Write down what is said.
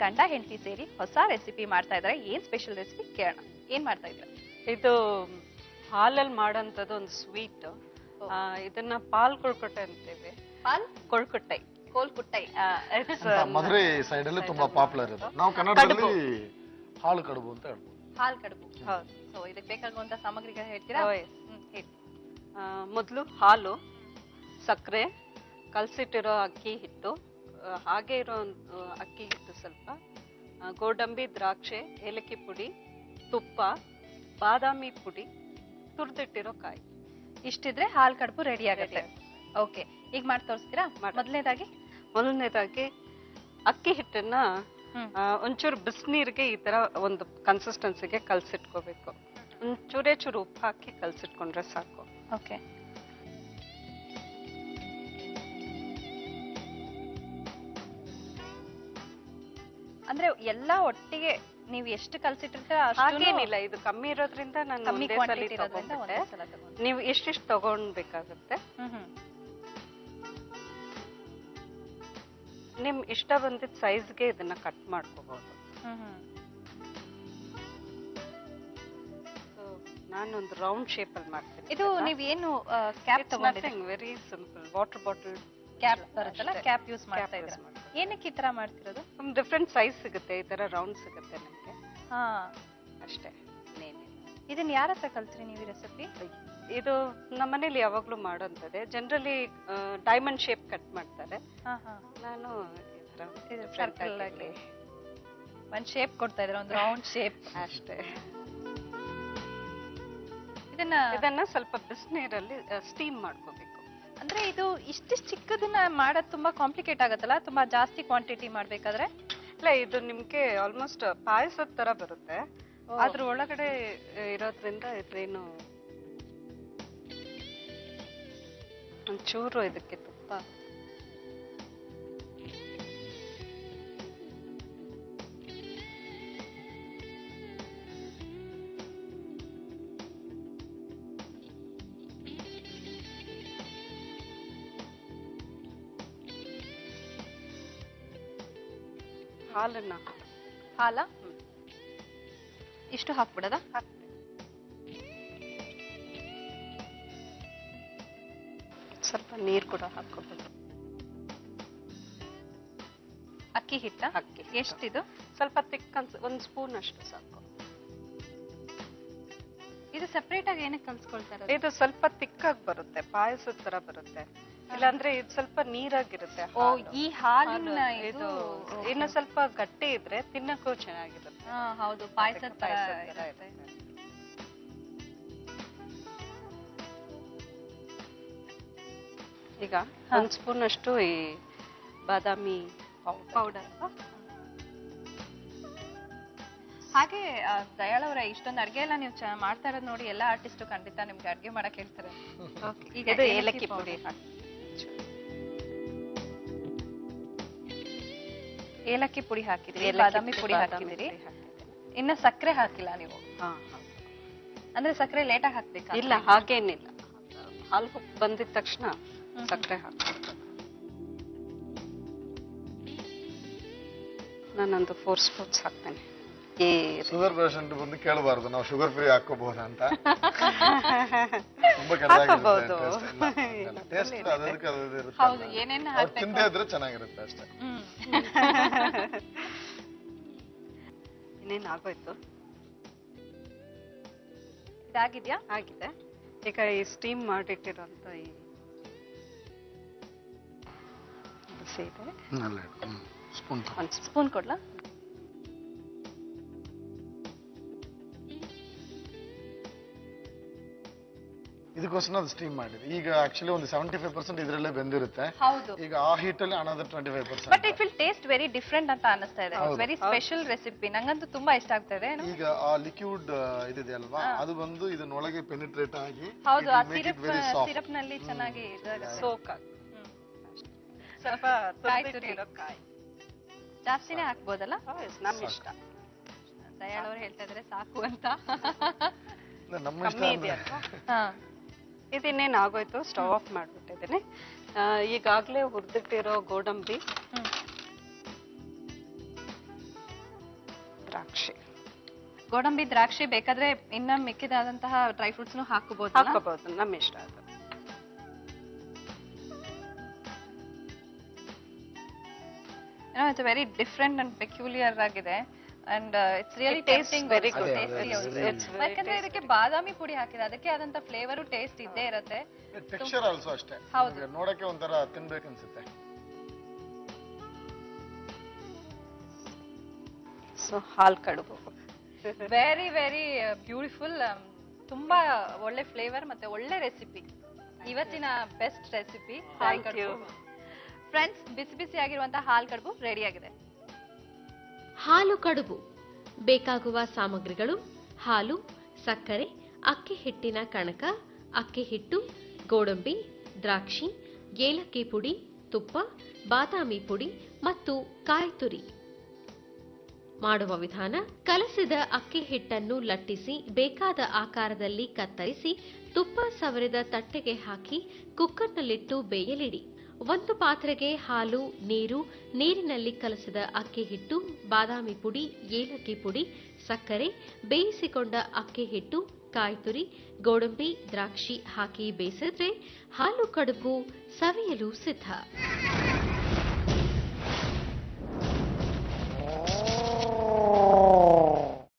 ಗಂಡ ಹೆಂಡತಿ ಸೇರಿ ಹೊಸ ರೆಸಿಪಿ ಮಾಡ್ತಾ ಇದಾರೆ. ಏನ್ ಸ್ಪೆಷಲ್ ರೆಸಿಪಿ ಕೇಳೋಣ. ಏನ್ ಮಾಡ್ತಾ ಇದ್ದೀರಾ? ಇದು ಹಾಲಲ್ಲಿ ಮಾಡೋಂಥದ್ದು ಒಂದು ಸ್ವೀಟ್. ಇದನ್ನ ಪಾಲ್ ಕೊಳ್ಕೊಟ್ಟೆ ಅಂತೀವಿ. ಪಾಲ್ ಕೊಳ್ಕೊಟ್ಟೆ, ಕೋಲ್ಕುಟ್ಟೈ. ಮಧುರೈ ಸೈಡ್ ಅಲ್ಲಿ ತುಂಬಾ ಪಾಪ್ಯುಲರ್ ಇದೆ. ನಾವು ಕನ್ನಡದಲ್ಲಿ ಹಾಲು ಕಡುಬು ಅಂತ ಹೇಳ್ಬೋದು. ಹಾಲ್ ಕಡುಬು. ಸೊ ಇದಕ್ಕೆ ಬೇಕಾಗುವಂತ ಸಾಮಗ್ರಿಗಳು ಹೇಳ್ತೀರಾ? ಹೇಳಿ. ಮೊದಲು ಹಾಲು, ಸಕ್ಕರೆ, ಕಲಸಿಟ್ಟಿರೋ ಅಕ್ಕಿ ಹಿಟ್ಟು, ಹಾಗೆ ಇರೋ ಅಕ್ಕಿ ಹಿಟ್ಟು ಸ್ವಲ್ಪ, ಗೋಡಂಬಿ, ದ್ರಾಕ್ಷೆ, ಏಲಕ್ಕಿ ಪುಡಿ, ತುಪ್ಪ, ಬಾದಾಮಿ ಪುಡಿ, ತುರ್ದಿಟ್ಟಿರೋ ಕಾಯಿ. ಇಷ್ಟಿದ್ರೆ ಹಾಲ್ ಕಡುಬು ರೆಡಿ ಆಗುತ್ತೆ. ಓಕೆ, ಈಗ ಮಾಡಿ ತೋರಿಸ್ತೀರಾ? ಮೊದಲನೇದಾಗಿ ಅಕ್ಕಿ ಹಿಟ್ಟನ್ನ ಒಂಚೂರು ಬಿಸಿನೀರಿಗೆ ಈ ತರ ಒಂದು ಕನ್ಸಿಸ್ಟೆನ್ಸಿಗೆ ಕಲ್ಸಿಟ್ಕೋಬೇಕು. ಒಂಚೂರೇ ಚೂರು ಉಪ್ಪು ಹಾಕಿ ಕಲ್ಸಿಟ್ಕೊಂಡ್ರೆ ಸಾಕು. ಓಕೆ. ಅಂದ್ರೆ ಎಲ್ಲ ಒಟ್ಟಿಗೆ ನೀವು ಎಷ್ಟು ಕಲ್ಸಿಟ್ಟಿರ್ತೀರ ಹಾಗೇನಿಲ್ಲ, ಇದು ಕಮ್ಮಿ ಇರೋದ್ರಿಂದ ನಾನು ನೀವು ಎಷ್ಟೆಷ್ಟು ತಗೊಂಡ್ಬೇಕಾಗತ್ತೆ. ನಿಮ್ ಇಷ್ಟ ಬಂದಿದ್ದ ಸೈಜ್ಗೆ ಇದನ್ನ ಕಟ್ ಮಾಡ್ಕೋಬಹುದು. ನಾನೊಂದು ರೌಂಡ್ ಶೇಪ್ ಅಲ್ಲಿ ಮಾಡ್ತೀನಿ. ಇದು ನೀವೇನು ಕ್ಯಾಪ್ ತಗೊಂಡಿದ್ದೀರಾ? Very simple water bottle cap ಬರುತ್ತಲ್ಲ, ಕ್ಯಾಪ್ ಯೂಸ್ ಮಾಡ್ತಾ ಇದ್ದೀರಾ? ಏನಕ್ಕೆ ಈ ತರ ಮಾಡ್ತಿರೋದು? ಡಿಫ್ರೆಂಟ್ ಸೈಜ್ ಸಿಗುತ್ತೆ, ಈ ತರ ರೌಂಡ್ ಸಿಗುತ್ತೆ ನಮ್ಗೆ. ಹಾ, ಅಷ್ಟೇ. ಇದನ್ನ ಯಾರ ಹತ್ರ ಕಲ್ತ್ರಿ ನೀವು ಈ ರೆಸಿಪಿ? ಇದು ನಮ್ಮ ಮನೇಲಿ ಯಾವಾಗ್ಲೂ ಮಾಡೋಂಥದ್ದೇ. ಜನರಲಿ ಡೈಮಂಡ್ ಶೇಪ್ ಕಟ್ ಮಾಡ್ತಾರೆ. ನಾನು ಸರ್ಕಲ್ ಆಗಿ ಒಂದ್ ಶೇಪ್ ಕೊಡ್ತಾ ಇದ್ರೆ, ಒಂದು ರೌಂಡ್ ಶೇಪ್ ಅಷ್ಟೇ. ಇದನ್ನ ಸ್ವಲ್ಪ ಬಿಸಿನೀರಲ್ಲಿ ಸ್ಟೀಮ್ ಮಾಡ್ಕೋಬೇಕು. ಅಂದ್ರೆ ಇದು ಇಷ್ಟಿಷ್ಟು ಚಿಕ್ಕದನ್ನ ಮಾಡೋದು ತುಂಬಾ ಕಾಂಪ್ಲಿಕೇಟ್ ಆಗತ್ತಲ್ಲ, ತುಂಬಾ ಜಾಸ್ತಿ ಕ್ವಾಂಟಿಟಿ ಮಾಡ್ಬೇಕಾದ್ರೆ? ಇಲ್ಲ, ಇದು ನಿಮ್ಗೆ ಆಲ್ಮೋಸ್ಟ್ ಪಾಯಸದ ತರ ಬರುತ್ತೆ. ಅದ್ರ ಒಳಗಡೆ ಇರೋದ್ರಿಂದ ಇದೇನು ಒಂಚೂರು ಇದಕ್ಕೆ ತುಪ್ಪ, ಹಾಲ ಇಷ್ಟು ಹಾಕ್ಬಿಡದ? ಸ್ವಲ್ಪ ನೀರು ಕೂಡ ಹಾಕೋಬಹುದು. ಅಕ್ಕಿ ಹಿಟ್ಟ? ಅಕ್ಕಿ ಎಷ್ಟಿದು? ಸ್ವಲ್ಪ ತಿಕ್ ಒಂದು ಸ್ಪೂನ್ ಅಷ್ಟು ಸಾಕು. ಇದು ಸೆಪರೇಟ್ ಆಗಿ ಏನಕ್ಕೆ ಕಲ್ಸ್ಕೊಳ್ತಾರೆ? ಇದು ಸ್ವಲ್ಪ ತಿಕ್ಕಾಗಿ ಬರುತ್ತೆ, ಪಾಯಸದ ತರ ಬರುತ್ತೆ. ಇಲ್ಲಾಂದ್ರೆ ಇದು ಸ್ವಲ್ಪ ನೀರಾಗಿರುತ್ತೆ. ಈ ಹಾಲಿನ ಇದು ಇನ್ನು ಸ್ವಲ್ಪ ಗಟ್ಟಿ ಇದ್ರೆ ತಿನ್ನಕ್ಕೂ ಚೆನ್ನಾಗಿರುತ್ತೆ. ಹೌದು, ಪಾಯಸದ ತರ ಇರುತ್ತೆ. ಈಗ ಒಂದ್ ಸ್ಪೂನ್ ಅಷ್ಟು ಈ ಬಾದಾಮಿ ಪೌಡರ್. ಹಾಗೆ ದಯಾಳ್ ಅವರ ಇಷ್ಟೊಂದು ಅಡ್ಗೆ ಎಲ್ಲ ನೀವು ಮಾಡ್ತಾ ಇರೋದು ನೋಡಿ ಎಲ್ಲ ಆರ್ಟಿಸ್ಟ್ ಖಂಡಿತ ನಿಮ್ಗೆ ಅಡ್ಗೆ ಮಾಡಕ್ ಹೇಳ್ತಾರೆ. ಈಗ ಏಲಕ್ಕಿ ಪುಡಿ ಹಾಕಿ, ಏಲಕ್ಕಿ ಪುಡಿ ಹಾಕಿದ್ರಿ, ಬಾದಾಮಿ ಪುಡಿ ಹಾಕಿದಿರಿ, ಇನ್ನ ಸಕ್ಕರೆ ಹಾಕಿಲ್ಲ ನೀವು? ಅಂದ್ರೆ ಸಕ್ಕರೆ ಲೇಟಾಗಿ ಹಾಕ್ಬೇಕಾ? ಇಲ್ಲ, ಹಾಗೇನಿಲ್ಲ. ಹಾಲು ಬಂದಿದ ತಕ್ಷಣ ಸಕ್ಕರೆ ಹಾಕ್ಬೇಕು. ನಾನೊಂದು 4 ಸ್ಪೂನ್ಸ್ ಹಾಕ್ತೇನೆ. ಶುಗರ್ ಪೇಷಂಟ್ ಬಂದು ಕೇಳಬಾರ್ದು ನಾವು ಶುಗರ್ ಫ್ರೀ ಹಾಕೋಬಹುದಾ ಅಂತ. ತುಂಬಾ ತಿಂದೇ ಇದ್ರೆ ಚೆನ್ನಾಗಿರುತ್ತೆ ಅಷ್ಟೇ. ಇನ್ನೇನು ಆಗೋಯ್ತು? ಇದಾಗಿದ್ಯಾ? ಆಗಿದೆ. ಈಗ ಈ ಸ್ಟೀಮ್ ಮಾಡಿಟ್ಟಿರೋಂಥ ಈ ಬಿಸಿ ಇದೆ, ಒಂದು ಸ್ಪೂನ್ ಕೊಡ್ಲಾ? ಇದಕ್ಕೋಸ್ಕರ ಅದು ಸ್ಟೀಮ್ ಮಾಡಿದೆ. ಈಗ ಆಕ್ಚುಲಿ ಒಂದು 75% ಇದರಲ್ಲೇ ಬೆಂದಿರುತ್ತೆ. ಹೌದು. ಈಗ ಆ ಹೀಟ್ ಅಲ್ಲಿ another 25%. But it will taste very different ಅಂತ ಅನಿಸ್ತಾ ಇದೆ. ವೆರಿ ಸ್ಪೆಷಲ್ ರೆಸಿಪಿ, ನಂಗಂತೂ ತುಂಬಾ ಇಷ್ಟ ಆಗ್ತಾ ಇದೆ. ಈಗ ಆ ಲಿಕ್ವಿಡ್ ಇದಿದೆ ಅಲ್ವಾ, ಅದು ಬಂದು ಇದನ್ನೊಳಗೆ ಪೆನಿಟ್ರೇಟ್ ಆಗಿ, ಹೌದು, ಆ ಸಿರಪ್ ನಲ್ಲಿ ಚೆನ್ನಾಗಿ ಸೋಕ್ ಆಗಿ. ಸ್ವಲ್ಪ ಕಾಯಿ ಜಾಸ್ತಿನೇ ಹಾಕ್ಬೋದಲ್ಲ? ನಮ್ ಇಷ್ಟ. ದಯಾಳ್ ಅವರು ಹೇಳ್ತಾ ಇದ್ರೆ ಸಾಕು ಅಂತ. ಕಮ್ಮಿ ಇದೆಯಲ್ವಾ? ಇದನ್ನೇನು ಆಗೋಯ್ತು, ಸ್ಟವ್ ಆಫ್ ಮಾಡ್ಬಿಟ್ಟಿದ್ದೀನಿ. ಈಗಾಗಲೇ ಹುರಿದಿಟ್ಟಿರೋ ಗೋಡಂಬಿ, ದ್ರಾಕ್ಷಿ. ಗೋಡಂಬಿ ದ್ರಾಕ್ಷಿ ಬೇಕಾದ್ರೆ ಇನ್ನ ಮಿಕ್ಕಿದಾದಂತಹ ಡ್ರೈ ಫ್ರೂಟ್ಸ್ ಹಾಕಬಹುದು. ನಮ್ಮ ಇಷ್ಟ ಅದು. It's very different and peculiar ಆಗಿದೆ and it's really tasting very good. ಯಾಕಂದ್ರೆ ಇದಕ್ಕೆ ಬಾದಾಮಿ ಪುಡಿ ಹಾಕಿದೆ, ಅದಕ್ಕೆ ಆದಂತ ಫ್ಲೇವರು ಟೇಸ್ಟ್ ಇದ್ದೇ ಇರುತ್ತೆ. ಟೆಕ್ಸ್ಚರ್ ಆಲ್ಸೋ ಅಷ್ಟೇ, ನೋಡಕ್ಕೆ ಒಂಥರ ತಿನ್ಬೇಕು ಅನ್ಸುತ್ತೆ. ಸೊ ಹಾಲ್ ಕಡುಬು ವೆರಿ ವೆರಿ ಬ್ಯೂಟಿಫುಲ್. ತುಂಬಾ ಒಳ್ಳೆ ಫ್ಲೇವರ್ ಮತ್ತೆ ಒಳ್ಳೆ ರೆಸಿಪಿ, ಇವತ್ತಿನ ಬೆಸ್ಟ್ ರೆಸಿಪಿ ಹಾಲ್ ಕಡುಬು. ಫ್ರೆಂಡ್ಸ್, ಬಿಸಿ ಬಿಸಿ ಆಗಿರುವಂತಹ ಹಾಲ್ ಕಡುಬು ರೆಡಿ ಆಗಿದೆ. ಹಾಲು ಕಡುಬು ಬೇಕಾಗುವ ಸಾಮಗ್ರಿಗಳು: ಹಾಲು, ಸಕ್ಕರೆ, ಅಕ್ಕಿ ಹಿಟ್ಟಿನ ಕಣಕ, ಅಕ್ಕಿ ಹಿಟ್ಟು, ಗೋಡಂಬಿ, ದ್ರಾಕ್ಷಿ, ಏಲಕ್ಕಿ ಪುಡಿ, ತುಪ್ಪ, ಬಾದಾಮಿ ಪುಡಿ ಮತ್ತು ಕಾಯಿ ತುರಿ. ಮಾಡುವ ವಿಧಾನ: ಕಲಸಿದ ಅಕ್ಕಿ ಹಿಟ್ಟನ್ನು ಲಟ್ಟಿಸಿ ಬೇಕಾದ ಆಕಾರದಲ್ಲಿ ಕತ್ತರಿಸಿ ತುಪ್ಪ ಸವರಿದ ತಟ್ಟೆಗೆ ಹಾಕಿ ಕುಕ್ಕರ್ನಲ್ಲಿಟ್ಟು ಬೇಯಲಿಡಿ. ಒಂದು ಪಾತ್ರೆಗೆ ಹಾಲು, ನೀರು, ನೀರಿನಲ್ಲಿ ಕಲಸಿದ ಅಕ್ಕಿ ಹಿಟ್ಟು, ಬಾದಾಮಿ ಪುಡಿ, ಏಲಕ್ಕಿ ಪುಡಿ, ಸಕ್ಕರೆ, ಬೇಯಿಸಿಕೊಂಡ ಅಕ್ಕಿ ಹಿಟ್ಟು, ಕಾಯಿ ತುರಿ, ಗೋಡಂಬಿ, ದ್ರಾಕ್ಷಿ ಹಾಕಿ ಬೇಯಿಸಿದ್ರೆ ಹಾಲು ಕಡುಬು ಸವಿಯಲು ಸಿದ್ಧ.